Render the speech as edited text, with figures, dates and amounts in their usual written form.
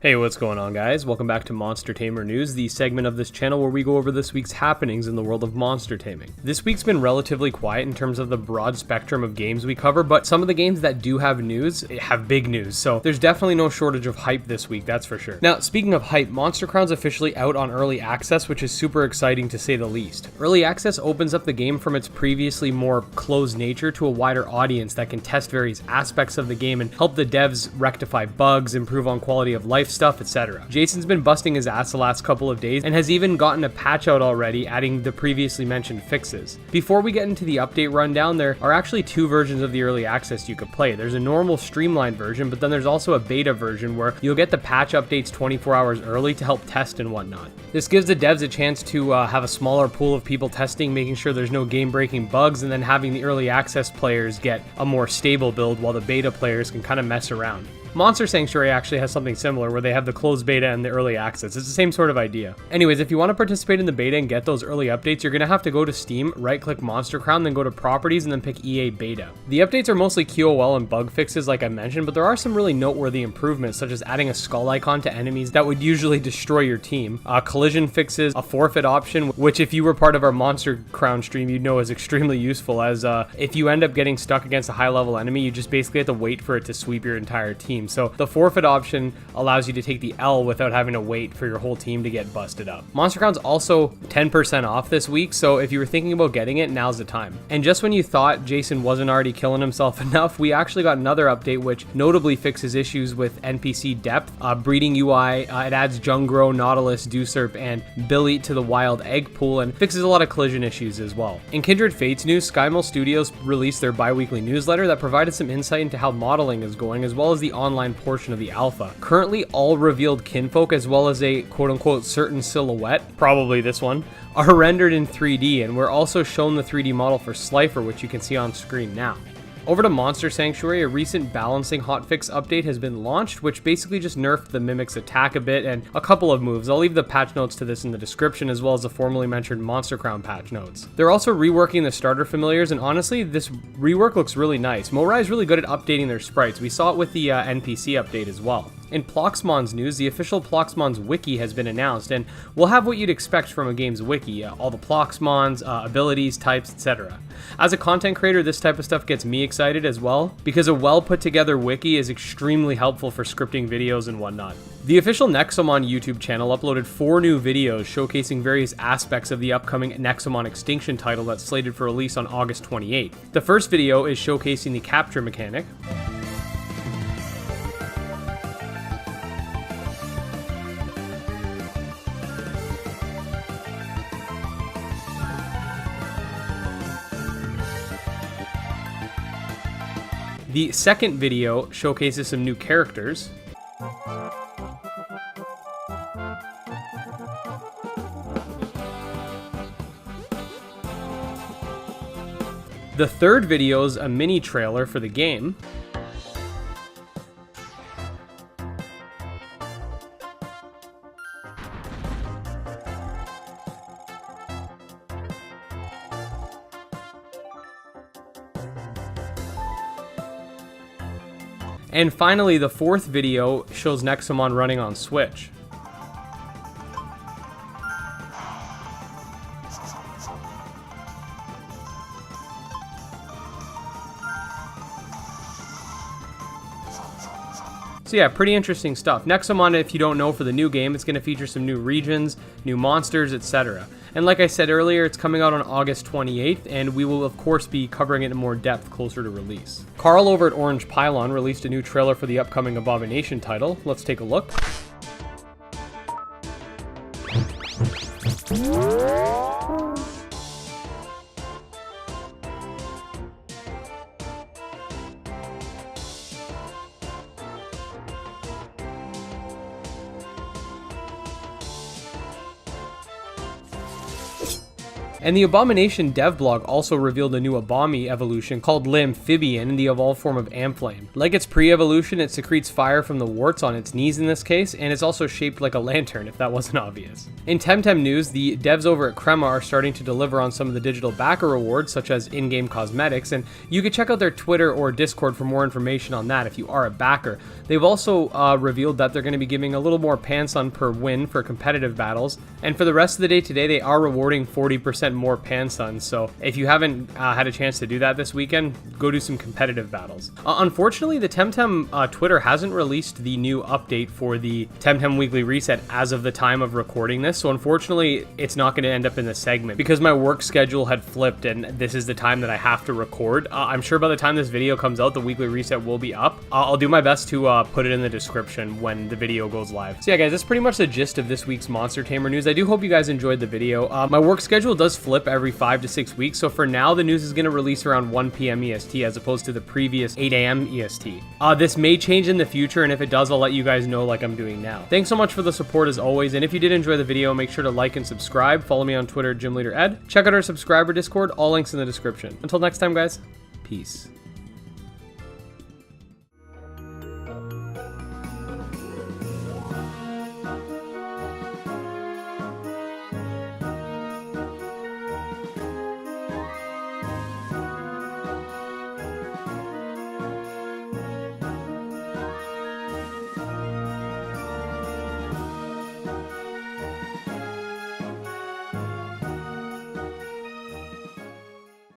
Hey, what's going on, guys? Welcome back to Monster Tamer News, the segment of this channel where we go over this week's happenings in the world of monster taming. This week's been relatively quiet in terms of the broad spectrum of games we cover, but some of the games that do have news have big news, so there's definitely no shortage of hype this week, that's for sure. Now, speaking of hype, Monster Crown's officially out on early access, which is super exciting to say the least. Early access opens up the game from its previously more closed nature to a wider audience that can test various aspects of the game and help the devs rectify bugs, improve on quality of life stuff, etc. Jason's been busting his ass the last couple of days and has even gotten a patch out already, adding the previously mentioned fixes. Before we get into the update rundown, there are actually two versions of the early access you could play. There's a normal streamlined version, but then there's also a beta version where you'll get the patch updates 24 hours early to help test and whatnot. This gives the devs a chance to have a smaller pool of people testing, making sure there's no game-breaking bugs, and then having the early access players get a more stable build while the beta players can kind of mess around. Monster Sanctuary actually has something similar where they have the closed beta and the early access. It's the same sort of idea. Anyways, if you want to participate in the beta and get those early updates, you're going to have to go to Steam, right-click Monster Crown, then go to Properties, and then pick EA Beta. The updates are mostly QOL and bug fixes like I mentioned, but there are some really noteworthy improvements, such as adding a skull icon to enemies that would usually destroy your team, collision fixes, a forfeit option, which if you were part of our Monster Crown stream, you'd know is extremely useful, as if you end up getting stuck against a high-level enemy, you just basically have to wait for it to sweep your entire team. So the forfeit option allows you to take the L without having to wait for your whole team to get busted up. Monster Crown's also 10% off this week, so if you were thinking about getting it, now's the time. And just when you thought Jason wasn't already killing himself enough, we actually got another update which notably fixes issues with NPC depth, breeding UI, it adds Jungro, Nautilus, Dewserp, and Billy to the wild egg pool, and fixes a lot of collision issues as well. In Kindred Fates News, SkyMill Studios released their bi-weekly newsletter that provided some insight into how modeling is going, as well as the online portion of the alpha. Currently, all revealed kinfolk, as well as a quote-unquote certain silhouette, probably this one, are rendered in 3D, and we're also shown the 3D model for Slifer, which you can see on screen now. Over to Monster Sanctuary, a recent balancing hotfix update has been launched, which basically just nerfed the Mimic's attack a bit and a couple of moves. I'll leave the patch notes to this in the description, as well as the formerly mentioned Monster Crown patch notes. They're also reworking the starter familiars, and honestly, this rework looks really nice. Morai is really good at updating their sprites. We saw it with the NPC update as well. In Ploxmons news, the official Ploxmons wiki has been announced, and we'll have what you'd expect from a game's wiki, all the Ploxmons, abilities, types, etc. As a content creator, this type of stuff gets me excited as well, because a well put together wiki is extremely helpful for scripting videos and whatnot. The official Nexomon YouTube channel uploaded 4 new videos showcasing various aspects of the upcoming Nexomon Extinction title that's slated for release on August 28th. The first video is showcasing the capture mechanic. The second video showcases some new characters. The third video is a mini trailer for the game. And finally, the fourth video shows Nexomon running on Switch. So yeah, pretty interesting stuff. Nexomon, if you don't know, for the new game, it's going to feature some new regions, new monsters, etc. And like I said earlier, it's coming out on August 28th, and we will of course be covering it in more depth closer to release. Carl over at Orange Pylon released a new trailer for the upcoming Abomi Nation title. Let's take a look. And the Abomi Nation dev blog also revealed a new Abomi evolution called Lamphibian, the evolved form of Amphlame. Like its pre-evolution, it secretes fire from the warts on its knees in this case, and it's also shaped like a lantern, if that wasn't obvious. In Temtem news, the devs over at Crema are starting to deliver on some of the digital backer rewards, such as in-game cosmetics, and you can check out their Twitter or Discord for more information on that if you are a backer. They've also revealed that they're going to be giving a little more pansun per win for competitive battles, and for the rest of the day today, they are rewarding 40% more pansun, so if you haven't had a chance to do that this weekend, go do some competitive battles. Unfortunately, the Temtem Twitter hasn't released the new update for the Temtem Weekly Reset as of the time of recording this, so unfortunately, it's not going to end up in the segment because my work schedule had flipped and this is the time that I have to record. I'm sure by the time this video comes out, the Weekly Reset will be up. I'll do my best to put it in the description when the video goes live. So yeah, guys, that's pretty much the gist of this week's Monster Tamer news. I do hope you guys enjoyed the video. My work schedule does flip every 5 to 6 weeks, so for now, the news is going to release around 1 p.m. EST as opposed to the previous 8 a.m. EST. This may change in the future, and if it does, I'll let you guys know like I'm doing now. Thanks so much for the support as always, and if you did enjoy the video, make sure to like and subscribe. Follow me on Twitter, GymLeaderEd. Check out our subscriber Discord, all links in the description. Until next time, guys, peace.